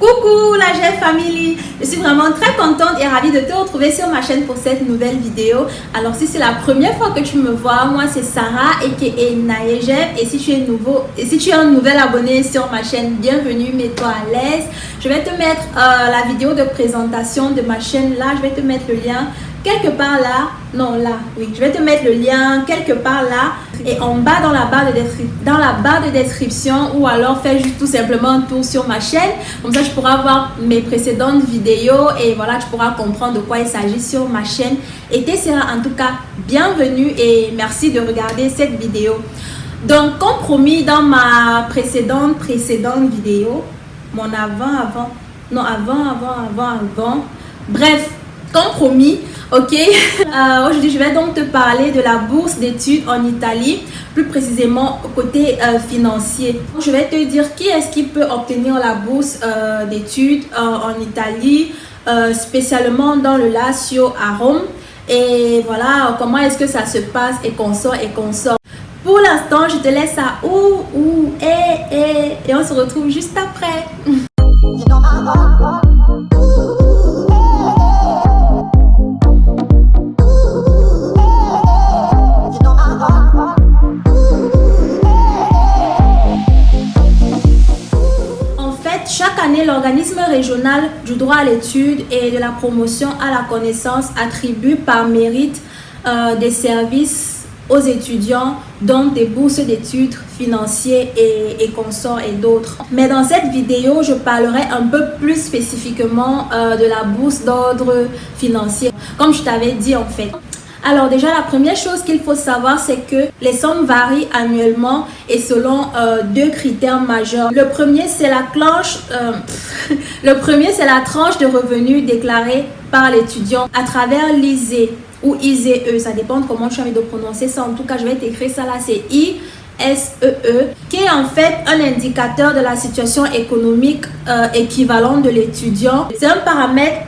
Coucou la GF Family, je suis vraiment très contente et ravie de te retrouver sur ma chaîne pour cette nouvelle vidéo. Alors si c'est la première fois que tu me vois, moi c'est Sarah aka Naegef, et si tu es un nouvel abonné sur ma chaîne, bienvenue, mets-toi à l'aise. Je vais te mettre la vidéo de présentation de ma chaîne là, je vais te mettre le lien quelque part là, non là, oui, je vais te mettre le lien quelque part là et en bas dans la barre de description, ou alors fais juste tout simplement un tour sur ma chaîne, comme ça tu pourras voir mes précédentes vidéos et voilà, tu pourras comprendre de quoi il s'agit sur ma chaîne. Et tu seras en tout cas bienvenue et merci de regarder cette vidéo. Donc comme promis dans ma précédente vidéo, mon avant, bref, comme promis, ok. Aujourd'hui je vais donc te parler de la bourse d'études en Italie, plus précisément côté financier. Je vais te dire qui est-ce qui peut obtenir la bourse d'études en Italie, spécialement dans le Lazio à Rome, et voilà comment est-ce que ça se passe et consort. Pour l'instant je te laisse à et on se retrouve juste après. Chaque année, l'organisme régional du droit à l'étude et de la promotion à la connaissance attribue par mérite des services aux étudiants, dont des bourses d'études financières et consorts et d'autres. Mais dans cette vidéo, je parlerai un peu plus spécifiquement de la bourse d'ordre financier, comme je t'avais dit en fait. Alors déjà, la première chose qu'il faut savoir, c'est que les sommes varient annuellement et selon deux critères majeurs. Le premier, c'est la tranche de revenus déclarée par l'étudiant à travers l'ISEE ou ISEE, ça dépend de comment tu as envie de prononcer ça. En tout cas, je vais t'écrire ça là, c'est ISEE, qui est en fait un indicateur de la situation économique équivalente de l'étudiant. C'est un paramètre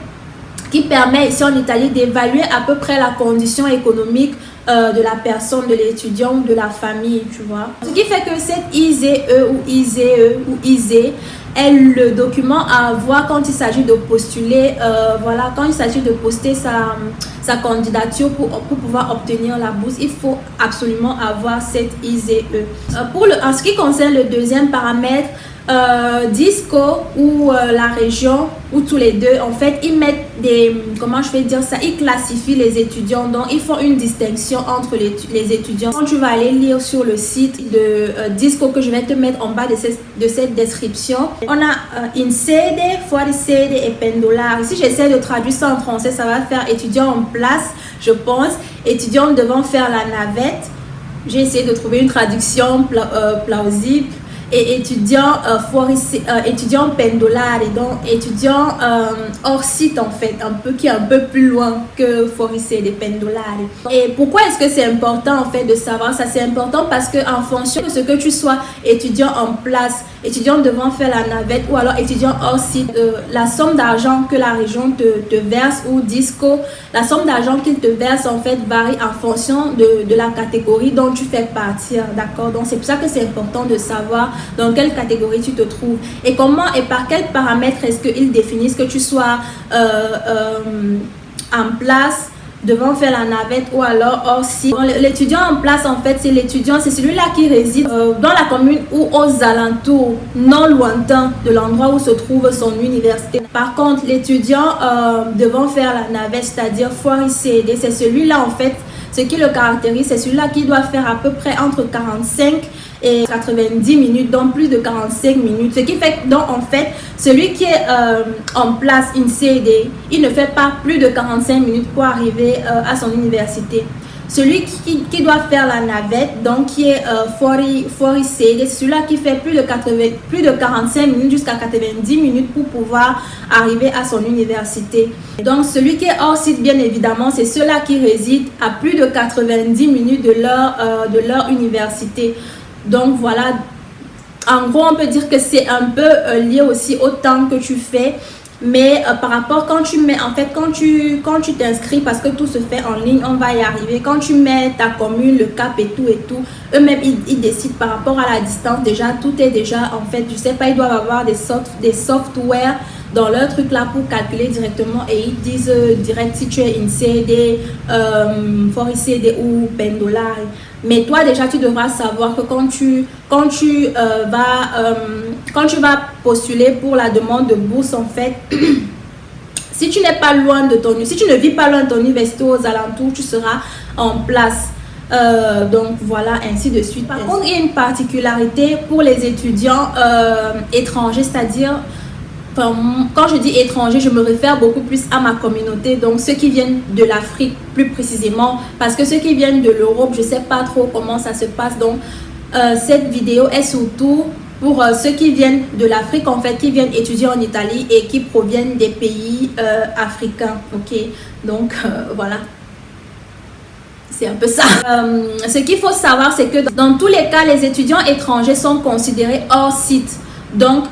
qui permet ici en Italie d'évaluer à peu près la condition économique de la personne, de l'étudiant ou de la famille, tu vois. Ce qui fait que cette ISEE ou ISEE est le document à avoir quand il s'agit de postuler, voilà, quand il s'agit de poster sa candidature pour pouvoir obtenir la bourse. Il faut absolument avoir cette ISEE. En ce qui concerne le deuxième paramètre, Disco ou la région, ou tous les deux, en fait ils mettent des, comment je vais dire ça, ils classifient les étudiants, donc ils font une distinction entre les étudiants. Quand tu vas aller lire sur le site de Disco que je vais te mettre en bas de cette description, on a in sede, fuori sede et pendolari. Si j'essaie de traduire ça en français, ça va faire étudiant en place, je pense, étudiant devant faire la navette. J'ai essayé de trouver une traduction plausible. Et étudiant étudiant pendolare, donc étudiant hors site en fait, qui est un peu plus loin que fuori sede, pendolare. Et pourquoi est-ce que c'est important en fait de savoir ça? C'est important parce que en fonction de ce que tu sois, étudiant en place, étudiant devant faire la navette ou alors étudiant hors site, la somme d'argent que la région te verse, ou Disco, la somme d'argent qu'il te verse en fait varie en fonction de la catégorie dont tu fais partir, d'accord? Donc c'est pour ça que c'est important de savoir dans quelle catégorie tu te trouves et comment et par quels paramètres est-ce qu'ils définissent que tu sois en place, devant faire la navette ou alors hors site. L'étudiant en place en fait, c'est celui-là qui réside dans la commune ou aux alentours non lointains de l'endroit où se trouve son université. Par contre, l'étudiant devant faire la navette, c'est-à-dire fuori sede, c'est celui-là en fait, ce qui le caractérise, c'est celui-là qui doit faire à peu près entre 45 et 90 minutes, donc plus de 45 minutes. Ce qui fait que, donc, en fait, celui qui est en place in sede, il ne fait pas plus de 45 minutes pour arriver à son université. Celui qui doit faire la navette, donc qui est fuori sede, c'est celui-là qui fait plus de 45 minutes jusqu'à 90 minutes pour pouvoir arriver à son université. Donc celui qui est hors site, bien évidemment, c'est ceux-là qui résident à plus de 90 minutes de leur université. Donc voilà, en gros on peut dire que c'est un peu lié aussi au temps que tu fais Mais par rapport, quand tu mets, en fait, quand tu t'inscris, parce que tout se fait en ligne, on va y arriver. Quand tu mets ta commune, le cap et tout, eux-mêmes, ils décident par rapport à la distance. Déjà, tout est déjà, en fait, je sais pas, ils doivent avoir des softwares dans leur truc là pour calculer directement et ils disent direct si tu es INSEAD, FORICD ou Pendolar. Mais toi déjà tu devras savoir que quand tu vas postuler pour la demande de bourse, en fait, si tu n'es pas loin de si tu ne vis pas loin de ton université aux alentours, tu seras en place. Donc voilà, ainsi de suite. Par contre, il y a une particularité pour les étudiants étrangers, c'est-à-dire, quand je dis étranger, je me réfère beaucoup plus à ma communauté, donc ceux qui viennent de l'Afrique plus précisément, parce que ceux qui viennent de l'Europe, je ne sais pas trop comment ça se passe. Donc cette vidéo est surtout pour ceux qui viennent de l'Afrique, en fait, qui viennent étudier en Italie et qui proviennent des pays africains. Ok, donc voilà. C'est un peu ça. Ce qu'il faut savoir, c'est que dans tous les cas, les étudiants étrangers sont considérés hors site. Donc,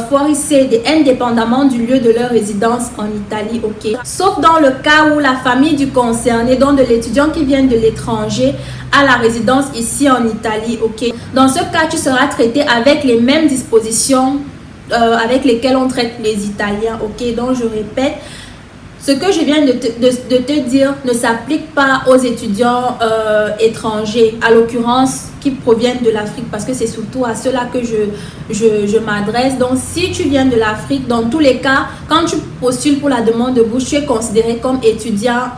FORICD, indépendamment du lieu de leur résidence en Italie, ok. Sauf dans le cas où la famille du concerné, donc de l'étudiant qui vient de l'étranger, a la résidence ici en Italie, ok. Dans ce cas, tu seras traité avec les mêmes dispositions avec lesquelles on traite les Italiens, ok. Donc, je répète, ce que je viens de te dire ne s'applique pas aux étudiants étrangers, à l'occurrence qui proviennent de l'Afrique, parce que c'est surtout à ceux-là que je m'adresse. Donc, si tu viens de l'Afrique, dans tous les cas, quand tu postules pour la demande de bourse, tu es considéré comme étudiant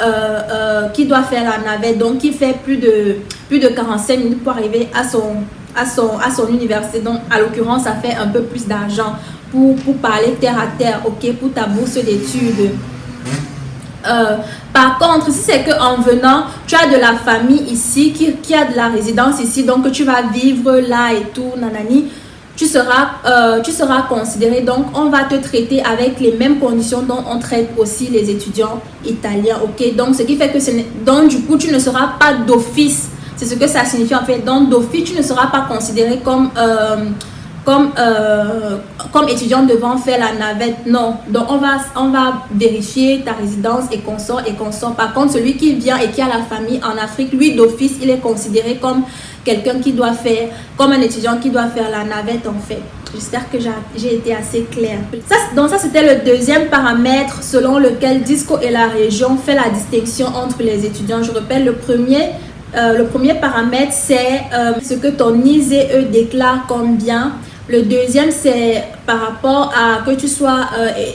qui doit faire la navette, donc qui fait plus de 45 minutes pour arriver à son université. Donc, à l'occurrence, ça fait un peu plus d'argent pour parler terre à terre, ok, pour ta bourse d'études. Par contre, si c'est qu'en venant, tu as de la famille ici, qui a de la résidence ici, donc que tu vas vivre là et tout, nanani, tu seras considéré, donc on va te traiter avec les mêmes conditions dont on traite aussi les étudiants italiens, ok. Donc ce qui fait que donc du coup tu ne seras pas d'office, c'est ce que ça signifie en fait. Donc d'office tu ne seras pas considéré comme étudiant devant faire la navette, non. Donc on va vérifier ta résidence et consort. Par contre, celui qui vient et qui a la famille en Afrique, lui d'office, il est considéré comme quelqu'un qui doit faire, comme un étudiant qui doit faire la navette en fait. J'espère que j'ai été assez claire. Donc ça c'était le deuxième paramètre selon lequel Disco et la région fait la distinction entre les étudiants. Je rappelle, le premier paramètre c'est ce que ton ISEE déclare comme bien. Le deuxième, c'est par rapport à que tu sois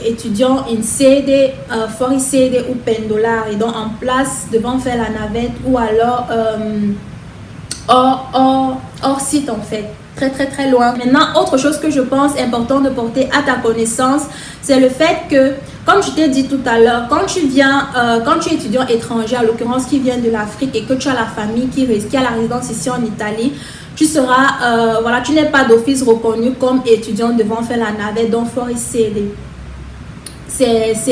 étudiant INSEAD, FORICD ou Pendolar, et donc en place devant faire la navette, ou alors hors site en fait, très loin. Maintenant, autre chose que je pense important de porter à ta connaissance, c'est le fait que, comme je t'ai dit tout à l'heure, quand tu es étudiant étranger, à l'occurrence qui vient de l'Afrique, et que tu as la famille qui a la résidence ici en Italie, tu seras, voilà, tu n'es pas d'office reconnu comme étudiant devant faire la navette, donc FORICD.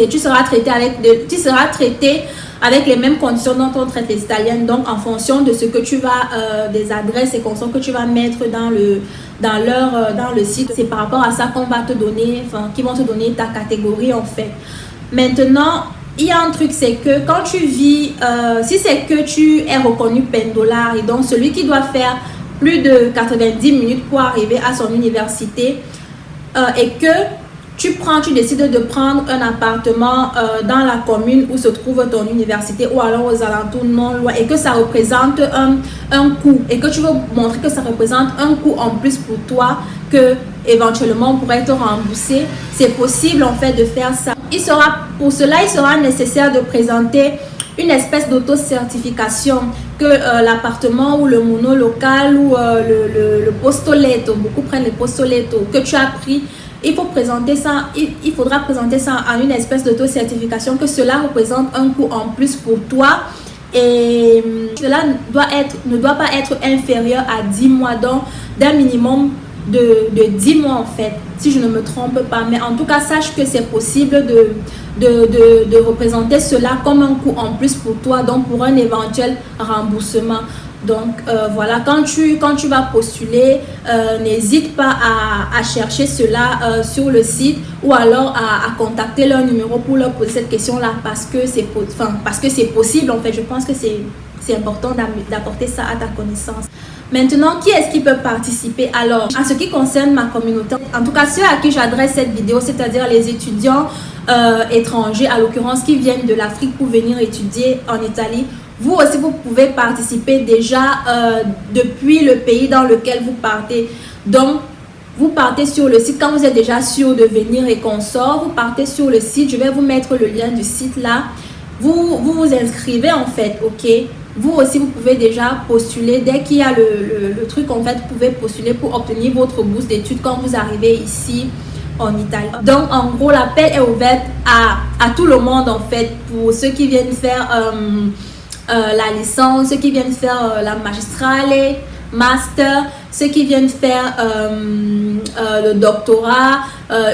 Tu seras traité avec les mêmes conditions dont on traite les Italiens, donc en fonction de ce que tu vas, des adresses et conditions que tu vas mettre dans le site. C'est par rapport à ça qu'on va te donner, qu'ils vont te donner ta catégorie en fait. Maintenant, il y a un truc, c'est que quand tu vis, si c'est que tu es reconnu Pendolar, et donc celui qui doit faire plus de 90 minutes pour arriver à son université, et que tu décides de prendre un appartement dans la commune où se trouve ton université, ou alors aux alentours non loin, et que ça représente un coût, et que tu veux montrer que ça représente un coût en plus pour toi, que éventuellement on pourrait te rembourser, c'est possible en fait de faire ça. Pour cela, il sera nécessaire de présenter une espèce d'auto-certification que l'appartement ou le monolocal ou le postoletto, beaucoup prennent le postoletto que tu as pris, il faudra présenter ça à une espèce d'auto-certification que cela représente un coût en plus pour toi, et cela ne doit pas être inférieur à 10 mois, donc d'un minimum de 10 mois en fait, si je ne me trompe pas. Mais en tout cas, sache que c'est possible de représenter cela comme un coût en plus pour toi, donc pour un éventuel remboursement. Donc voilà, quand tu vas postuler, n'hésite pas à chercher cela sur le site ou alors à contacter leur numéro pour leur poser cette question-là parce que c'est possible en fait. Je pense que c'est important d'apporter ça à ta connaissance. Maintenant, qui est-ce qui peut participer? Alors, en ce qui concerne ma communauté, en tout cas ceux à qui j'adresse cette vidéo, c'est-à-dire les étudiants étrangers, à l'occurrence qui viennent de l'Afrique pour venir étudier en Italie, vous aussi, vous pouvez participer déjà depuis le pays dans lequel vous partez. Donc, vous partez sur le site, quand vous êtes déjà sûr de venir et qu'on sort, vous partez sur le site. Je vais vous mettre le lien du site là. Vous inscrivez en fait, ok? Vous aussi, vous pouvez déjà postuler. Dès qu'il y a le truc, en fait, vous pouvez postuler pour obtenir votre bourse d'études quand vous arrivez ici en Italie. Donc, en gros, l'appel est ouvert à tout le monde, en fait, pour ceux qui viennent faire la licence, ceux qui viennent faire la magistrale, master, ceux qui viennent faire le doctorat,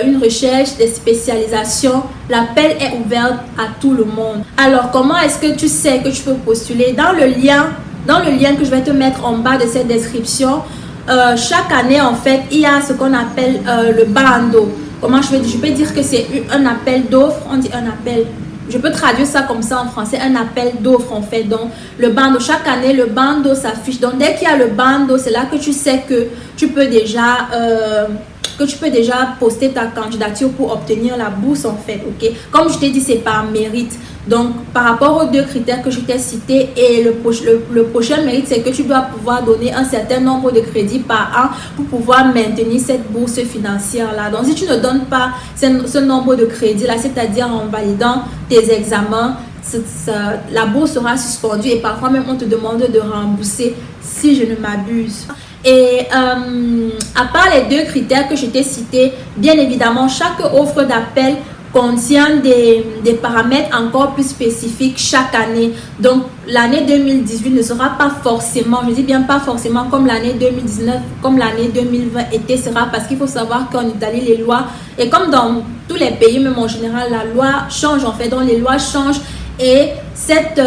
une recherche, des spécialisations. L'appel est ouvert à tout le monde. Alors, comment est-ce que tu sais que tu peux postuler? Dans le lien que je vais te mettre en bas de cette description, chaque année, en fait, il y a ce qu'on appelle le bando. Comment je peux dire que c'est un appel d'offres? On dit un appel. Je peux traduire ça comme ça en français, un appel d'offres en fait. Donc, le bando, chaque année, le bando s'affiche. Donc, dès qu'il y a le bando, c'est là que tu sais que tu peux déjà poster ta candidature pour obtenir la bourse en fait, ok? Comme je t'ai dit, c'est par mérite. Donc, par rapport aux deux critères que je t'ai cités, et le prochain mérite, c'est que tu dois pouvoir donner un certain nombre de crédits par an pour pouvoir maintenir cette bourse financière-là. Donc, si tu ne donnes pas ce nombre de crédits-là, c'est-à-dire en validant tes examens, la bourse sera suspendue et parfois même on te demande de rembourser si je ne m'abuse. Et à part les deux critères que je t'ai cités, bien évidemment, chaque offre d'appel contient des paramètres encore plus spécifiques chaque année. Donc, l'année 2018 ne sera pas forcément, je dis bien pas forcément comme l'année 2019, comme l'année 2020 été sera, parce qu'il faut savoir qu'en Italie, les lois, et comme dans tous les pays, même en général, la loi change en fait. Donc, les lois changent et cette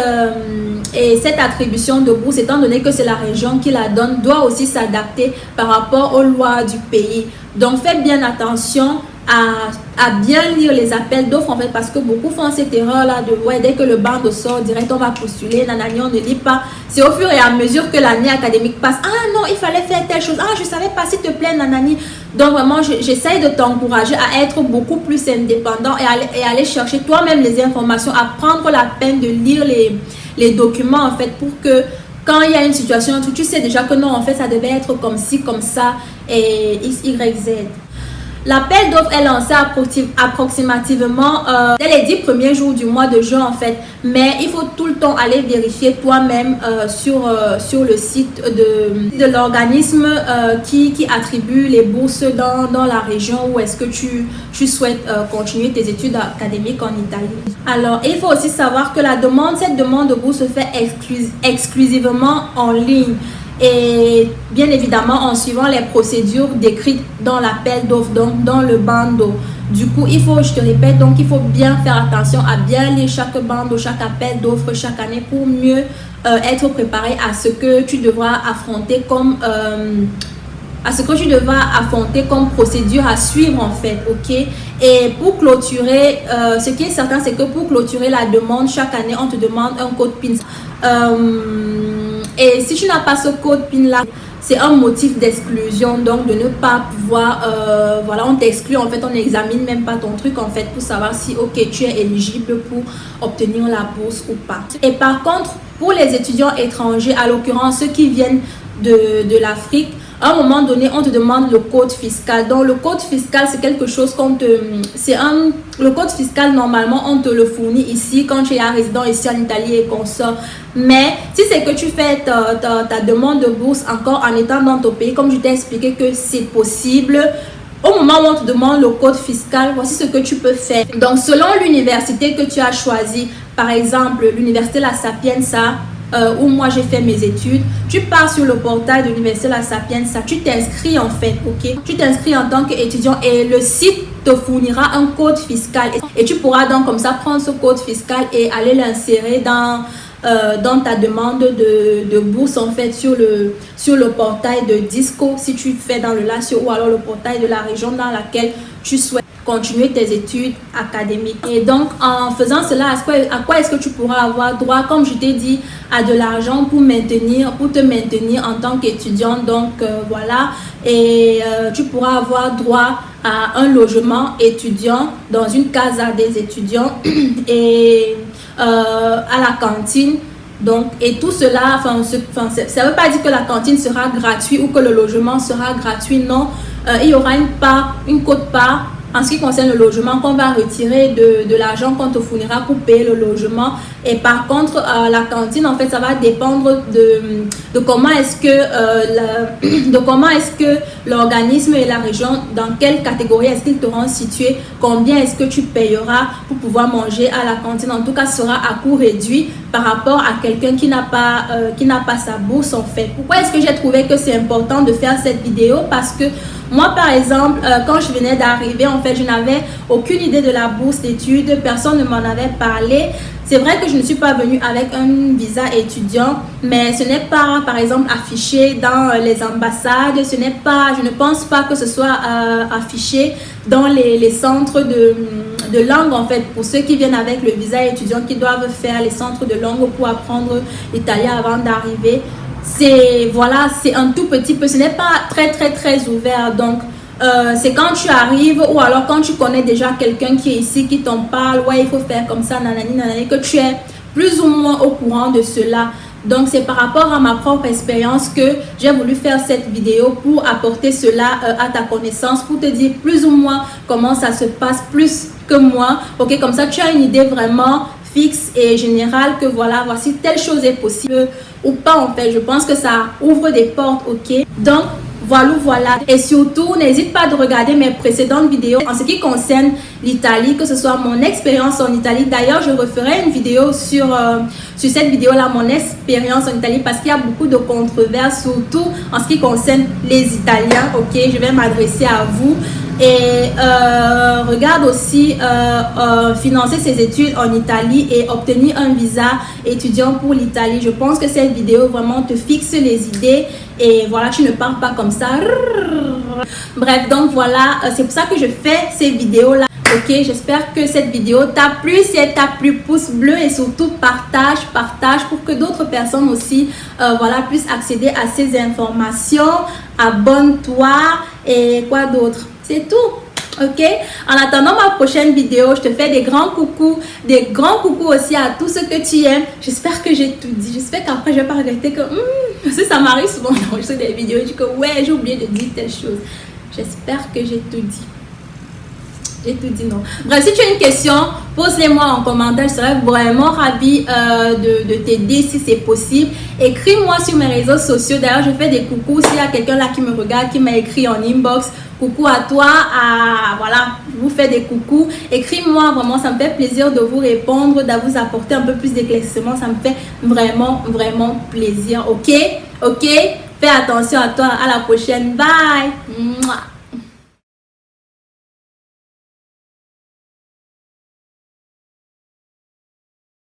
attribution de bourse, étant donné que c'est la région qui la donne, doit aussi s'adapter par rapport aux lois du pays. Donc, faites bien attention à bien lire les appels d'offres en fait, parce que beaucoup font cette erreur là de ouais, dès que le bando sort direct on va postuler, nanani, on ne lit pas. C'est au fur et à mesure que l'année académique passe, ah non il fallait faire telle chose, ah je savais pas, s'il te plaît, nanani. Donc vraiment j'essaye de t'encourager à être beaucoup plus indépendant et aller chercher toi-même les informations, à prendre la peine de lire les documents en fait, pour que quand il y a une situation où tu sais déjà que non en fait ça devait être comme ci, comme ça et x, y, z. L'appel d'offres est lancé approximativement dès les 10 premiers jours du mois de juin en fait. Mais il faut tout le temps aller vérifier toi-même sur le site de l'organisme qui attribue les bourses dans la région où est-ce que tu souhaites continuer tes études académiques en Italie. Alors, il faut aussi savoir que cette demande de bourse se fait exclusivement en ligne. Et bien évidemment en suivant les procédures décrites dans l'appel d'offres, donc dans le bando. Du coup, je te répète, donc il faut bien faire attention à bien lire chaque bando, chaque appel d'offres chaque année pour mieux être préparé à ce que tu devras affronter comme procédure à suivre en fait, ok? Et pour clôturer, ce qui est certain, c'est que pour clôturer la demande, chaque année, on te demande un code PIN. Et si tu n'as pas ce code PIN là, c'est un motif d'exclusion, donc de ne pas pouvoir, voilà, on t'exclut en fait, on n'examine même pas ton truc en fait pour savoir si ok tu es éligible pour obtenir la bourse ou pas. Et par contre, pour les étudiants étrangers, à l'occurrence ceux qui viennent de l'Afrique, à un moment donné, on te demande le code fiscal. Donc, le code fiscal, c'est quelque chose le code fiscal, normalement, on te le fournit ici quand tu es un résident ici en Italie et qu'on sort. Mais si c'est que tu fais ta demande de bourse encore en étant dans ton pays, comme je t'ai expliqué que c'est possible, au moment où on te demande le code fiscal, voici ce que tu peux faire. Donc, selon l'université que tu as choisi, par exemple, l'université La Sapienza, où moi j'ai fait mes études, tu pars sur le portail de l'université La Sapienza, tu t'inscris en fait, ok? Tu t'inscris en tant qu'étudiant et le site te fournira un code fiscal et tu pourras donc comme ça prendre ce code fiscal et aller l'insérer dans dans ta demande de bourse en fait sur le portail de Disco si tu fais dans le LASIO, ou alors le portail de la région dans laquelle tu souhaites continuer tes études académiques. Et donc en faisant cela, à quoi est-ce que tu pourras avoir droit? Comme je t'ai dit, à de l'argent pour te maintenir en tant qu'étudiant. Donc voilà, et tu pourras avoir droit à un logement étudiant dans une casa des étudiants et à la cantine. Donc, et tout cela, ça ne veut pas dire que la cantine sera gratuite ou que le logement sera gratuit, non. Il y aura une quote-part en ce qui concerne le logement qu'on va retirer de l'argent qu'on te fournira pour payer le logement. Et par contre, la cantine, en fait, ça va dépendre de comment est-ce que l'organisme et la région, dans quelle catégorie est-ce qu'ils t'auront situé, combien est-ce que tu payeras pour pouvoir manger à la cantine. En tout cas, ce sera à coût réduit par rapport à quelqu'un qui n'a pas sa bourse en fait. Pourquoi est-ce que j'ai trouvé que c'est important de faire cette vidéo? Parce que moi, par exemple, quand je venais d'arriver, en fait, je n'avais aucune idée de la bourse d'études. Personne ne m'en avait parlé. C'est vrai que je ne suis pas venue avec un visa étudiant, mais ce n'est pas, par exemple, affiché dans les ambassades. Je ne pense pas que ce soit affiché dans les centres de langue, en fait, pour ceux qui viennent avec le visa étudiant, qui doivent faire les centres de langue pour apprendre l'italien avant d'arriver. C'est un tout petit peu, ce n'est pas très ouvert. Donc c'est quand tu arrives, ou alors quand tu connais déjà quelqu'un qui est ici, qui t'en parle, ouais, il faut faire comme ça, nanani, que tu es plus ou moins au courant de cela. Donc c'est par rapport à ma propre expérience que j'ai voulu faire cette vidéo, pour apporter cela à ta connaissance, pour te dire plus ou moins comment ça se passe, plus que moi. Ok, comme ça tu as une idée vraiment fixe et générale que voilà, voici telle chose est possible ou pas en fait. Je pense que ça ouvre des portes, ok. Donc voilà. Et surtout, n'hésite pas de regarder mes précédentes vidéos en ce qui concerne l'Italie, que ce soit mon expérience en Italie. D'ailleurs, je referai une vidéo sur cette vidéo-là, mon expérience en Italie, parce qu'il y a beaucoup de controverses, surtout en ce qui concerne les Italiens, ok. Je vais m'adresser à vous. Et regarde aussi financer ses études en Italie et obtenir un visa étudiant pour l'Italie. Je pense que cette vidéo vraiment te fixe les idées et voilà, tu ne pars pas comme ça. Bref, donc voilà, c'est pour ça que je fais ces vidéos là. Ok, j'espère que cette vidéo t'a plu. Si elle t'a plu, pouce bleu, et surtout partage pour que d'autres personnes aussi voilà, puissent accéder à ces informations. Abonne-toi et quoi d'autre? C'est tout. Ok, en attendant ma prochaine vidéo, je te fais des grands coucous aussi à tous ceux que tu aimes. J'espère que j'ai tout dit. J'espère qu'après je vais pas regretter que parce que ça m'arrive souvent d'enregistrer des vidéos et je dis que ouais, j'ai oublié de dire telle chose. J'espère que j'ai tout dit. J'ai tout dit, non. Bref, si tu as une question, pose-les-moi en commentaire. Je serais vraiment ravie de t'aider si c'est possible. Écris-moi sur mes réseaux sociaux. D'ailleurs, je fais des coucous. S'il y a quelqu'un là qui me regarde, qui m'a écrit en inbox, coucou à toi. Voilà, je vous fais des coucous. Écris-moi, vraiment, ça me fait plaisir de vous répondre, de vous apporter un peu plus d'éclaircissement. Ça me fait vraiment plaisir. Ok? Fais attention à toi. À la prochaine. Bye. Mouah.